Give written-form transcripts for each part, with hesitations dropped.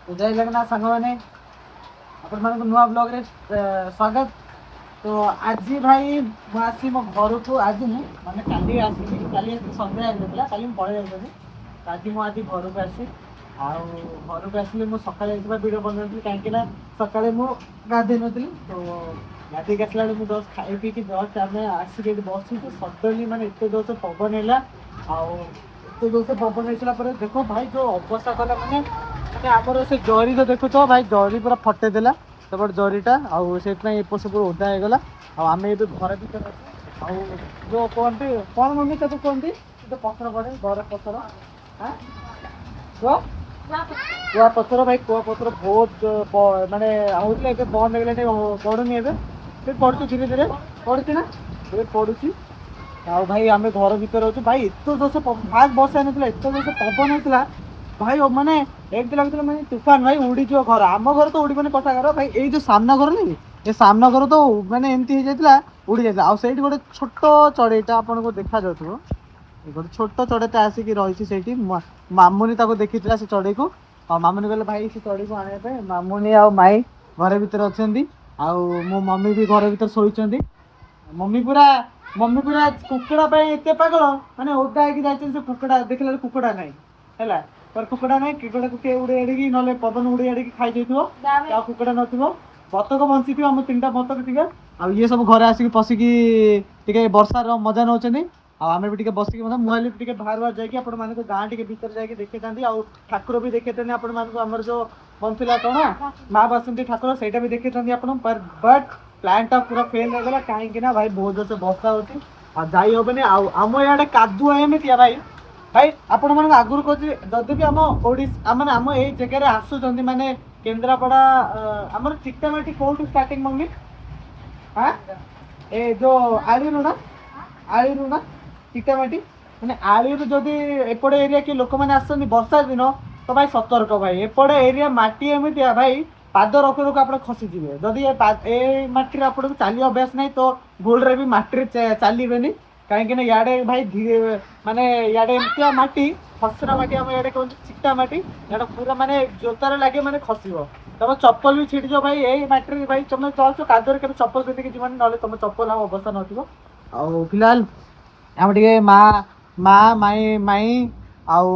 जय जगन्नाथ सांग मैंने आपण मान नुआ ब्लॉग रे स्वागत। तो आज भाई मुझे मो घर को आज नहीं माने काली आसी काली संध्या आइला काली पळे जाइछी आज मुझे घर को आसी घर को आसले मु सकाळे वीडियो बनौती कहीं सकाळे मु गाधे नी तो गाधे के आसला मुझे जस्ट खाई पी जस्ट आम आसिक बस सडनली माने एत जोर से पवन है एत जोर से पवन होता देखो भाई जो अवस्था कला माने आमर से जरी तो देखु तो भाई जरी पूरा फटेदेला तब जरीटा आउ से एपट सेपट ओदा होगला आम ए घर भर जो कहते कौन मम्मी तक कहते तो पथर पड़े घर पथर हाँ कुआ पथर भाई कुआ पथर बहुत मानने आउे बंद हो पड़ूनी पड़ू धीरे धीरे पड़ू ना पड़ू भाई आम घर भर अच्छे भाई एत जोर से फास्ट बर्षा ना एत जोर से पवन होता भाई मैंने एक लगता मैंने तूफान भाई उड़ी जो घर आम घर तो उड़ी कटा घर भाई ये जो सामना घर नहीं ये सामना घर तो मैंने एमती हो जाता उड़ी जाता आउ से गोटे छोट चढ़ईटा आपको देखा जाऊँ गोटे छोट चढ़ईटा आसिक रही मामुनी देखी से चढ़ई को मामुनी कहले भाई से चढ़ई को आने मामुनी आ माई घर भर अच्छा मो मम्मी भी घर भर शोची मम्मी पूरा कुकड़ा एत पागल माने ओदा हो कुकड़ा देखला कुकड़ा ना है पर कुकड़ा ना कुकड़ा को उड़े आड़ी ना पवन उड़े आड़ी खाई जाइए कुकड़ा नथिबो बतक बंची थी आम 3टा बतक थे आ ये सब घर आसिक पशिकी वर्षार मजा नौ आम भी बसिक मुझे भी बाहर बाहर जाकि गाँ टे भर जाकि देखी था ठाकुर भी देखी आमर जो बनता कौन माँ बसंती ठाकुर से भी देखी था बट प्लान टा पूरा फेल होगा कहीं भाई बहुत जोर से वर्षा हो जाई हेनी आम इे कादुआ एमती भाई भाई आपण मन आगुरी कहते जदि भी आम ओडिशा माने आम ए जगह आसुचंती माने केन्द्रापड़ा आमर चिकटामाटी कौटू स्टार्टिंग मम्मी हाँ ए जो आलीरू ना चिकटामाटी माने आलीरू जदि एपट एरिया कि लोक मैंने आसुचंती वर्षा दिन तो भाई सतर्क भाई एपट एरिया माटी एमती भाई पाद रखु रखु आप खसीजे जदि ए माटी आपको चली अभ्यास नहीं तो भूल रे भी माटी चलिए कहीं याडे भाई धीरे माने याडे एमतिया माटी खसरा माटी आम याडे कहते चिकटा माटी याडा पूरा माने जोतार लगे माने खसिबो तुम चप्पल भी छिड़ जाओ भाई यही माटी भाई तुम चलছো कादर के चप्पल पिंधिकी जीवन ना तुम चप्पल आम अवस्था नथिबो आ फिलहाल आम टे माँ माई माई आउ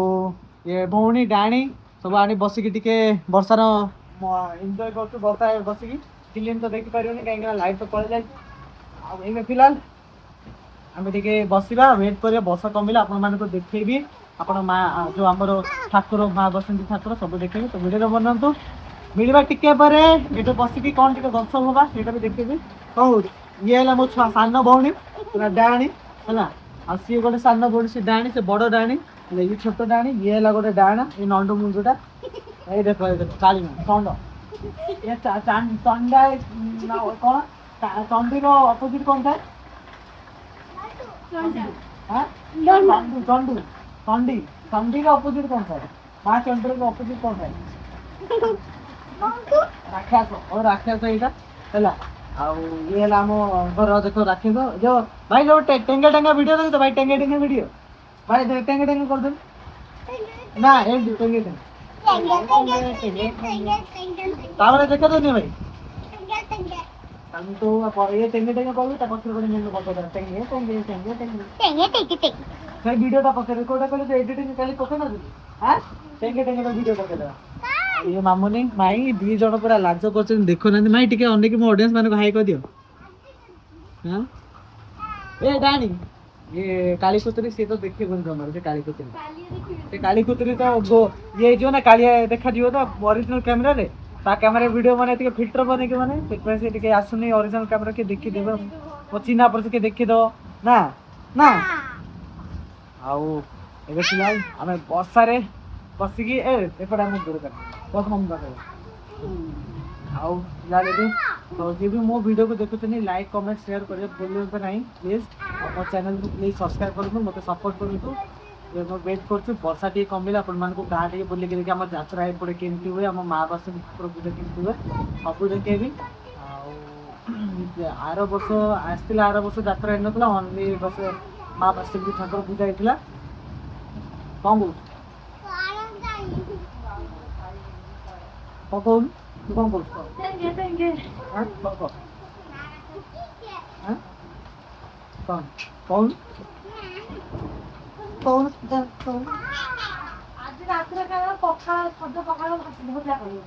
ये भौणी डाणी सब आनी बसिकी टिके वर्षार एंजॉय करछु वर्षा बसिकी फिल्म तो देखी पारियोनी कहीं लाइट तो पड़े जाए फिलहाल आम टे बसवा वेट कर बर्षा कमिला आपको देखेबी आपण माँ जो आमर ठाकुर माँ बसंती ठाकुर सब देखेबी तो वीडियो बनातु मिलवा टिके ये बसिकी कौन टे गप सप हवा से भी देखेबी कौन ये है मो सान भौणी पूरा डाणी है सी गोटे सान भौणी से डाणी से बड़ डाणी ये छोट डाणी ये है गोटे डाण ये नंडू मुंडूटा ये देखो काली चंड ये चंडा कौन चंडी अपोजिट कौन था चंडी चंडी का अपोजिट कौन था माँ चंडी का अपोजिट कौन था राक्षस और राक्षस यहाँ ये है आम घर देख राक्षस जो भाई जो टेंगा टेंगा वीडियो देखे तो भाई टेंगा टेंगा वीडियो भाई टेंगा टेंगा कर दे ना टेंगे टेंगे देखा तो नहीं भाई तो ये टेंगे टेंगे कहबी ता पछर कोन नेलो पकड़ टेंगे टेंगे टेंगे टेंगे टेंगे टेंगे भाई वीडियोटा पकड़ कोटा कहले एडिटिंग खाली पकड़ ना हां टेंगे टेंगे तो वीडियो पकड़ ये मामुनी माई दी जण पूरा लाज करछन देखो ना माई टिके अन्य कि मो ऑडियंस माने को हाई कर दियो हां ए डाणी ये काली कुतरी से तो देखे बन हमर से काली कुतरी तो ये जो ना कालिया देखा दियो तो ओरिजिनल कैमरा रे ता कैमरा वीडियो माने टिके फिल्टर बने के माने से से टिके आसुनी ओरिजिनल कैमरा के देखि देबो मो चिन्हा पर के देखि दो ना ना आउ एबे फिलहाल हमें वर्षा रे बसिकी ए एपडा हम दूर कर बस मम कर आउ फिलहाल एबे तो जे भी मो वीडियो को देखुतनी लाइक कमेंट शेयर करियो बोलियो नहीं प्लीज मो चैनल को प्लीज सब्सक्राइब करनु मते सपोर्ट करनु ये मैं वेट कर वर्षा टी कमिला गाँ टे बुल देखिए आम जात्रा एपटे केमती हुए आम माँ बास ठाकुर पूजा केमती हुए सब देखेबी आर वर्ष आसला आर वर्ष जात्रा हो ना ओनली बस माँ बासंती ठाकुर पूजा होता कौन कौन तू कौन बोल हां हां कौन कौन कौन कौन आज रात रे का पखाल खद पखाल भजा करियो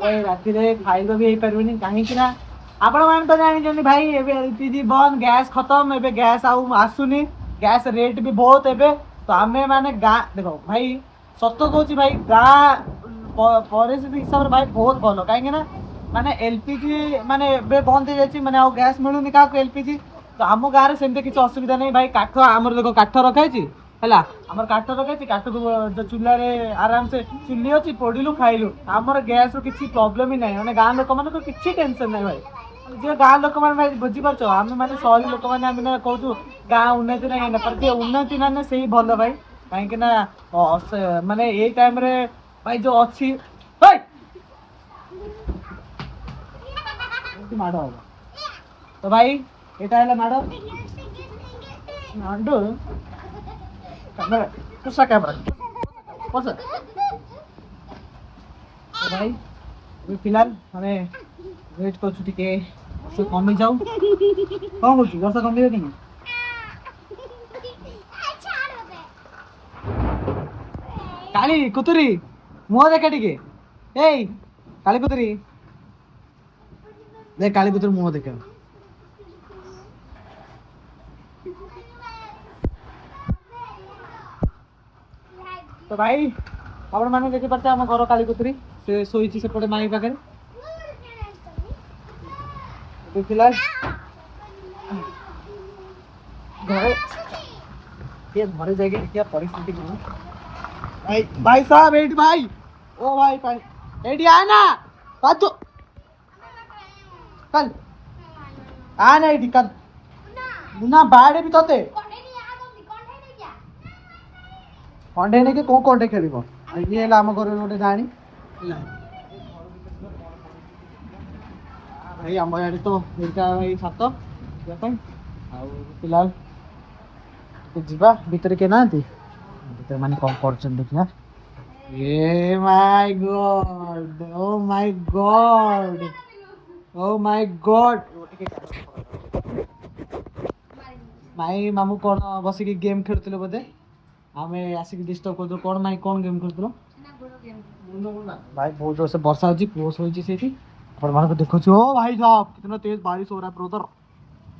भाई रातिरे खाइलो भी पारबेनी कहीं कि ना आपण मान तो जानी जनी भाई एबे एलपीजी बंद गैस खत्म एबे गैस आउ आसुनी गैस रेट भी बहुत एबे तो आमे माने गा देखो भाई सत कहूँ भाई गाँ परिस्थिति हिसाब से भाई बहुत भल कहीं ना माने एलपीजी माने एबे बंद हो जाए माने आउ गैस मिलूनी क्या एलपीजी तो आम गाँव में सेमती किसी असुविधा नहीं भाई काठ आमर देखो काठ रखाई है आमर काठ रखाई काठ को चूल्हा आराम से चुली अच्छी पोड़िलु खाइलु आमर गैस किसी प्रोब्लेम ही नहीं मैंने गाँव लोक मान किसी टेंशन नहीं भाई जे गाँव लोक मैंने भाई बुझीपार आम मैंने सहरी लोक मैंने कहूँ गाँ उन्नति नहीं पर जे उन्नति ना से ही भल भाई कहीं माने ये टाइम रे भाई जो अच्छी माड़ हम तो भाई यहाँ है माड़ माडू कैमरा कैमरा तो भाई अभी फिलहाल हमें वेट कर कमी जाऊ कौन कर वर्षा कमी कि काली कुतुरी मुह देखा टे ए काली कुतुरी देख काली कुतुरी मुह देख तो भाई आपण मैंने देखी पार्थे आम घर काली कुतुरी से शोची सेपटे माई पाखे फिलहाल घरे जाके देखिए परिस्थिति कौन भाई भाई साहब एट भाई ओ भाई भाई एटी आ ना कल कल आ ना एटी कल ना बाड़े भी तोते कंडे नहीं के को कंडे खेलिबो ये ହେଲା ଆମ ଘରେ ଗୋଟେ ଗାଣି ହେଲା भाई ଆମ यार तो ଏଇଟା ଭାଇ ଛାତ ଯିବା ପାଇଁ ଆଉ फिलहाल तो ଯିବା ଭିତରେ କେ ନାହାନ୍ତି ଭିତରେ ମାନେ କଣ କରୁଛନ୍ତି ଦେଖିବା ए my god oh my god oh my god my मामू कौन बसिक गेम खेलुले बोधे आमे आसिक डिस्टर्ब कर कौन माई कौन गेम खेलुल भाई बहुत जोर से वर्षा होची पोस होची सेठी अपन मान को देखो ओ भाई साहब कितना तेज बारिश हो रहा है ब्रदर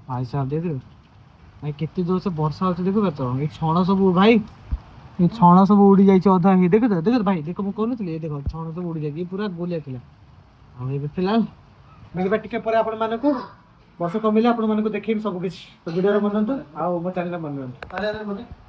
भाई साहब देख रहे भाई कितनी जोर से वर्षा होची देखो तो ये छण सब भाई ये छण सब उड़ी जाई छ अधा हे देखो भाई देखो मु कहनु थली ये देखो छण सब उड़ी जाई पूरा गोलिया थिला हम ए फिलहाल मिलबा टिके पर अपन मान को वर्षा कमिले अपन मान को देखिम सब किछ तो वीडियो रे मनंतु आ मो चैनल रे मनंतु